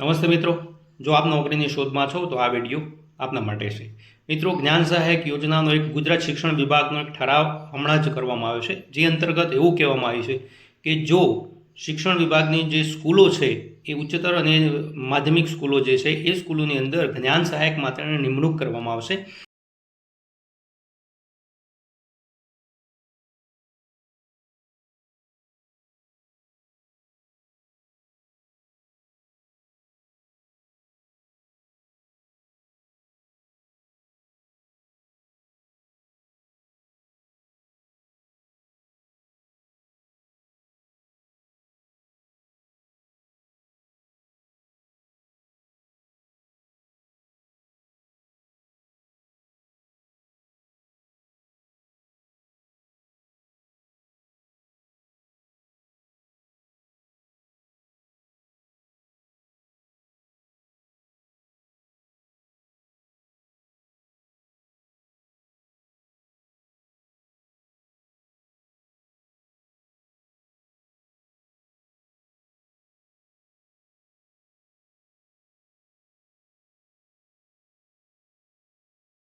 નમસ્તે મિત્રો, જો આપ નોકરીની શોધમાં છો તો આ વિડીયો આપના માટે છે. મિત્રો, જ્ઞાન સહાયક યોજનાનો એક ગુજરાત શિક્ષણ વિભાગનો એક ઠરાવ હમણાં જ કરવામાં આવ્યો છે, જે અંતર્ગત એવું કહેવામાં આવ્યું છે કે જો શિક્ષણ વિભાગની જે સ્કૂલો છે એ ઉચ્ચતર અને માધ્યમિક સ્કૂલો જે છે એ સ્કૂલોની અંદર જ્ઞાન સહાયક માત્રની નિમણૂક કરવામાં આવશે